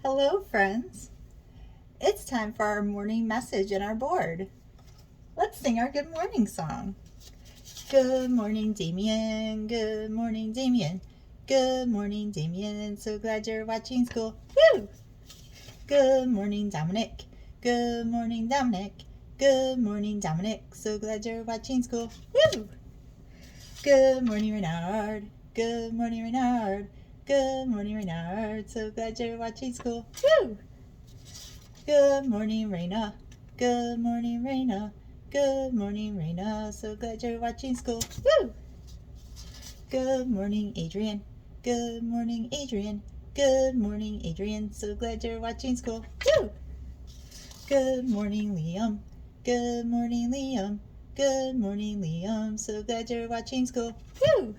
Hello, friends. It's time for our morning message and our board. Let's sing our good morning song. Good morning, Damien. Good morning, Damien. Good morning, Damien. So glad you're watching school. Woo! Good morning, Dominic. Good morning, Dominic. Good morning, Dominic. So glad you're watching school. Woo! Good morning, Renard. Good morning, Renard. Good morning, Renard. So glad you're watching school. Woo! Good morning, Raina. Good morning, Raina. Good morning, Raina. So glad you're watching school. Woo! Good morning, Adrian. Good morning, Adrian. Good morning, Adrian. So glad you're watching school. Woo! Good morning, Liam. Good morning, Liam. Good morning, Liam. So glad you're watching school. Woo!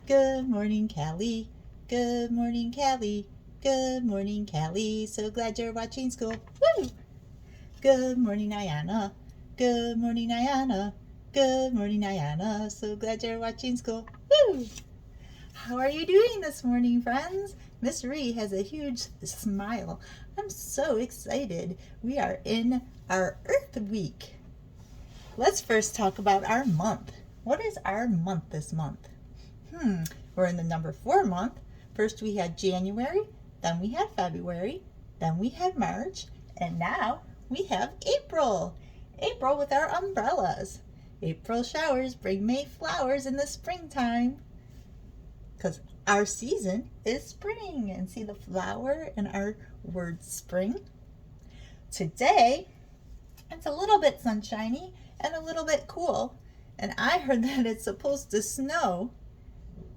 Good morning, Callie. Good morning, Callie. Good morning, Callie. So glad you're watching school. Woo! Good morning, Ayana. Good morning, Ayana. Good morning, Ayana. So glad you're watching school. Woo! How are you doing this morning, friends? Miss Ree has a huge smile. I'm so excited. We are in our Earth Week. Let's first talk about our month. What is our month this month? We're in the number 4 month. First we had January, then we had February, then we had March, and now we have April. April with our umbrellas. April showers bring May flowers in the springtime. Because our season is spring. And see the flower in our word spring? Today, it's a little bit sunshiny and a little bit cool. And I heard that it's supposed to snow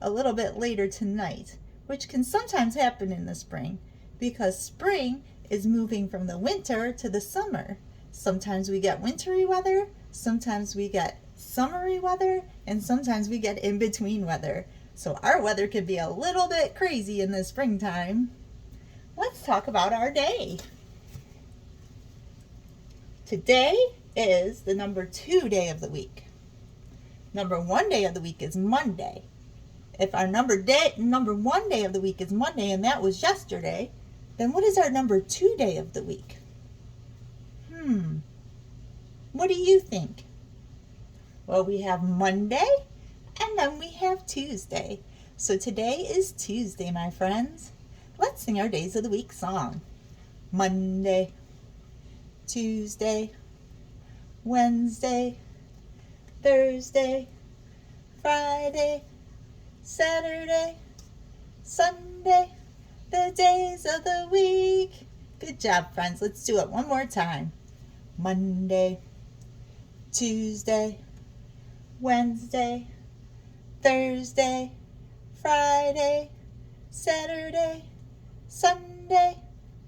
a little bit later tonight, which can sometimes happen in the spring because spring is moving from the winter to the summer. Sometimes we get wintry weather, sometimes we get summery weather, and sometimes we get in between weather. So our weather could be a little bit crazy in the springtime. Let's talk about our day. Today is the number 2 day of the week. Number 1 day of the week is Monday. If our number 1 day of the week is Monday and that was yesterday, then what is our number 2 day of the week? What do you think? Well, we have Monday and then we have Tuesday. So today is Tuesday, my friends. Let's sing our days of the week song. Monday, Tuesday, Wednesday, Thursday, Friday, Saturday, Sunday, the days of the week. Good job, friends. Let's do it one more time. Monday, Tuesday, Wednesday, Thursday, Friday, Saturday, Sunday,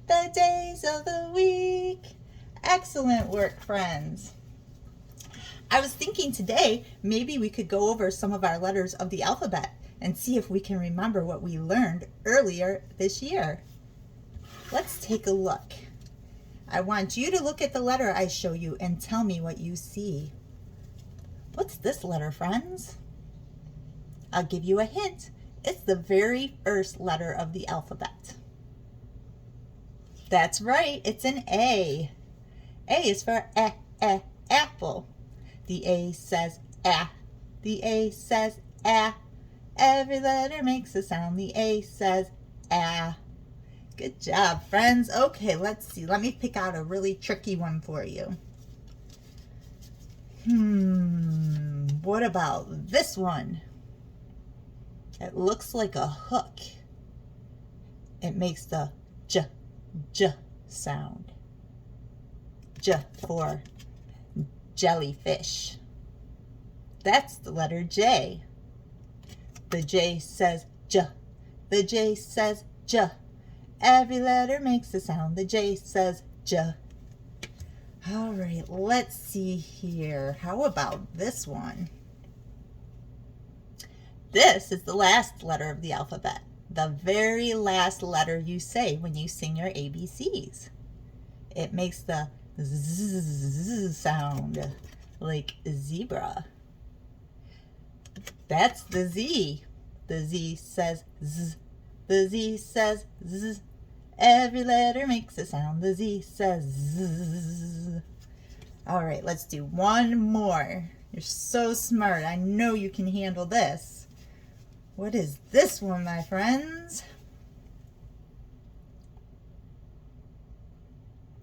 the days of the week. Excellent work, friends. I was thinking today maybe we could go over some of our letters of the alphabet and see if we can remember what we learned earlier this year. Let's take a look. I want you to look at the letter I show you and tell me what you see. What's this letter, friends? I'll give you a hint. It's the very first letter of the alphabet. That's right, it's an A. A is for apple. The A says ah. The A says ah. Every letter makes a sound. The A says ah. Good job, friends. Okay, let's see. Let me pick out a really tricky one for you. What about this one? It looks like a hook. It makes the j sound. J for jellyfish. That's the letter J. The J says j. The J says j. Every letter makes a sound. The J says j. All right, let's see here. How about this one? This is the last letter of the alphabet. The very last letter you say when you sing your ABCs. It makes the z sound, like zebra. That's the Z. The Z says Z. The Z says Z. Every letter makes a sound. The Z says Z. All right, let's do one more. You're so smart. I know you can handle this. What is this one, my friends?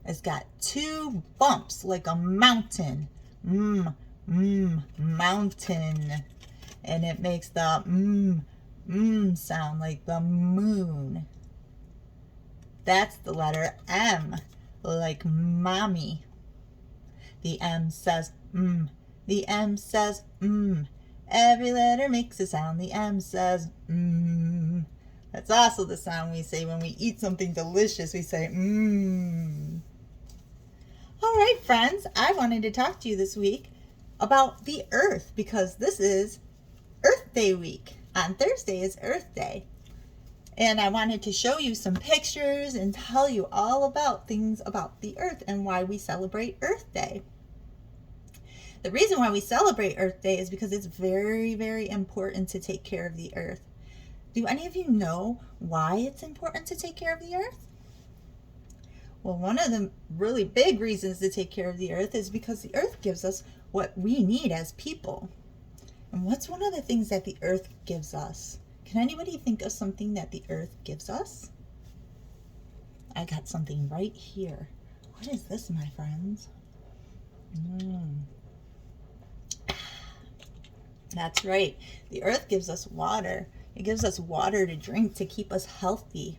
It's got two bumps like a mountain. Mountain. And it makes the sound like the moon. That's the letter M, like mommy. The M says The M says Every letter makes a sound. The M says That's also the sound we say when we eat something delicious. We say All right, friends, I wanted to talk to you this week about the earth because this is Earth Day week. On Thursday is Earth Day. And I wanted to show you some pictures and tell you all about things about the earth and why we celebrate Earth Day. The reason why we celebrate Earth Day is because it's very, very important to take care of the earth. Do any of you know why it's important to take care of the earth? Well, one of the really big reasons to take care of the earth is because the earth gives us what we need as people. And what's one of the things that the earth gives us? Can anybody think of something that the earth gives us? I got something right here. What is this, my friends? That's right. The earth gives us water. It gives us water to drink to keep us healthy.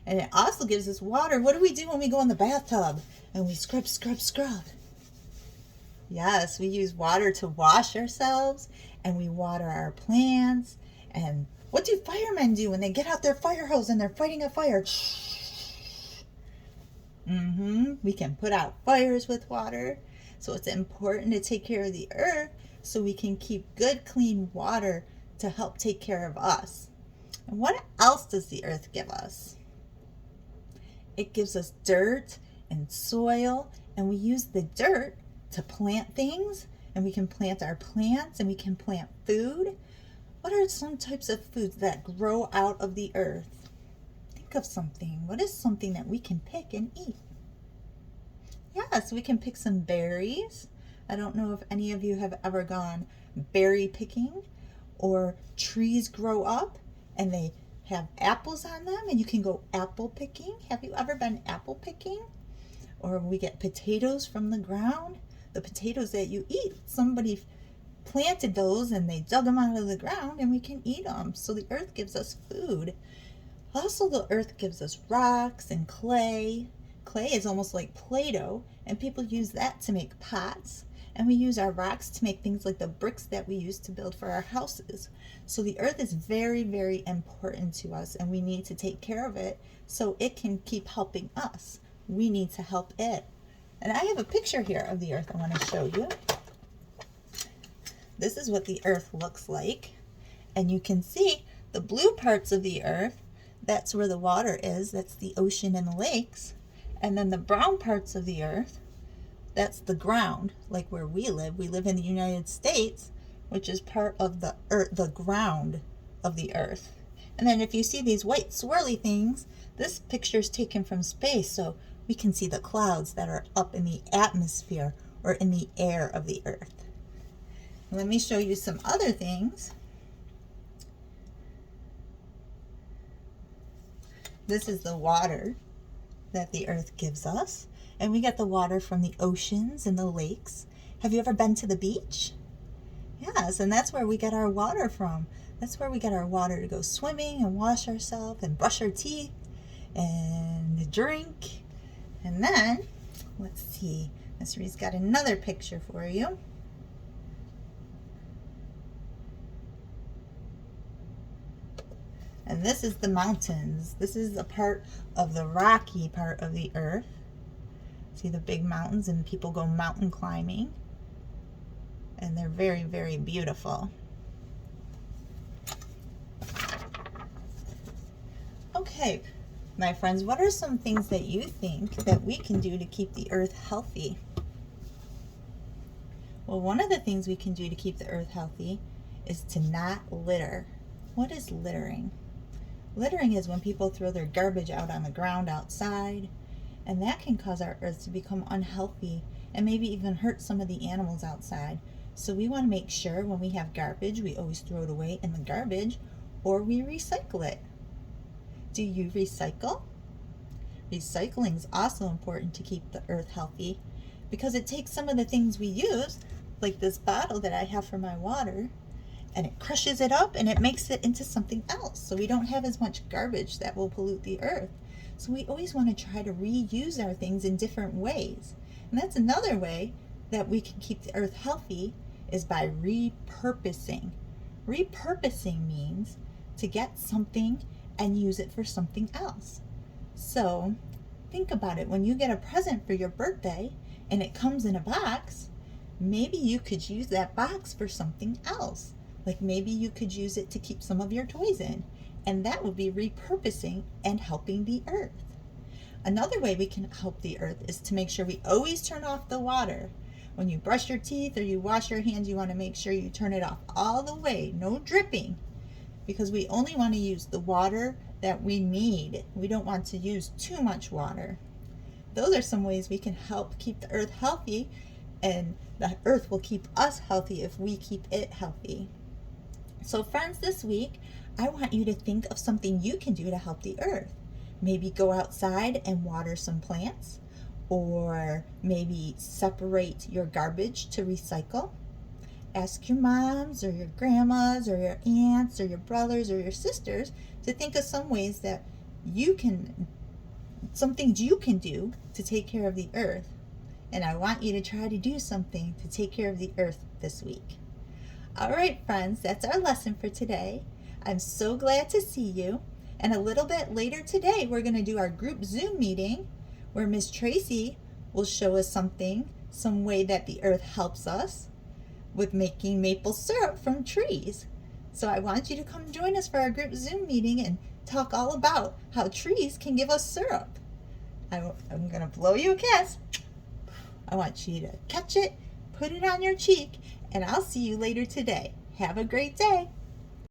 And it also gives us water. What do we do when we go in the bathtub? And we scrub, scrub, scrub. Yes, we use water to wash ourselves. And we water our plants. And what do firemen do when they get out their fire hose and they're fighting a fire? We can put out fires with water. So it's important to take care of the earth so we can keep good, clean water to help take care of us. And what else does the earth give us? It gives us dirt and soil, and we use the dirt to plant things, and we can plant our plants, and we can plant food. What are some types of foods that grow out of the earth? Think of something. What is something that we can pick and eat? Yes, we can pick some berries. I don't know if any of you have ever gone berry picking, or trees grow up and they have apples on them and you can go apple picking. Have you ever been apple picking? Or we get potatoes from the ground. The potatoes that you eat, somebody planted those and they dug them out of the ground and we can eat them. So the earth gives us food. Also, the earth gives us rocks and clay. Clay is almost like Play-Doh, and people use that to make pots. And we use our rocks to make things like the bricks that we use to build for our houses. So the earth is very, very important to us, and we need to take care of it so it can keep helping us. We need to help it. And I have a picture here of the earth I want to show you. This is what the earth looks like. And you can see the blue parts of the earth, that's where the water is, that's the ocean and the lakes. And then the brown parts of the earth, that's the ground, like where we live. We live in the United States, which is part of the earth, the ground of the earth. And then if you see these white swirly things, this picture is taken from space, so we can see the clouds that are up in the atmosphere or in the air of the earth. Let me show you some other things. This is the water that the earth gives us. And we get the water from the oceans and the lakes. Have you ever been to the beach? Yes, and that's where we get our water from. That's where we get our water to go swimming and wash ourselves and brush our teeth and drink. And then, let's see, Miss Ree's got another picture for you. And this is the mountains. This is a part of the rocky part of the earth. See the big mountains, and people go mountain climbing. And they're very, very beautiful. Okay, my friends, what are some things that you think that we can do to keep the earth healthy? Well, one of the things we can do to keep the earth healthy is to not litter. What is littering? Littering is when people throw their garbage out on the ground outside, and that can cause our earth to become unhealthy and maybe even hurt some of the animals outside. So we want to make sure when we have garbage, we always throw it away in the garbage or we recycle it. Do you recycle? Recycling is also important to keep the earth healthy because it takes some of the things we use, like this bottle that I have for my water, and it crushes it up and it makes it into something else. So we don't have as much garbage that will pollute the earth. So we always want to try to reuse our things in different ways. And that's another way that we can keep the earth healthy is by repurposing. Repurposing means to get something and use it for something else. So think about it. When you get a present for your birthday and it comes in a box, maybe you could use that box for something else. Like maybe you could use it to keep some of your toys in, and that would be repurposing and helping the earth. Another way we can help the earth is to make sure we always turn off the water. When you brush your teeth or you wash your hands, you want to make sure you turn it off all the way, no dripping, because we only want to use the water that we need. We don't want to use too much water. Those are some ways we can help keep the earth healthy, and the earth will keep us healthy if we keep it healthy. So friends, this week, I want you to think of something you can do to help the earth. Maybe go outside and water some plants, or maybe separate your garbage to recycle. Ask your moms or your grandmas or your aunts or your brothers or your sisters to think of some ways that some things you can do to take care of the earth. And I want you to try to do something to take care of the earth this week. All right, friends, that's our lesson for today. I'm so glad to see you. And a little bit later today, we're going to do our group Zoom meeting where Miss Tracy will show us some way that the earth helps us with making maple syrup from trees. So I want you to come join us for our group Zoom meeting and talk all about how trees can give us syrup. I'm going to blow you a kiss. I want you to catch it, put it on your cheek, and I'll see you later today. Have a great day.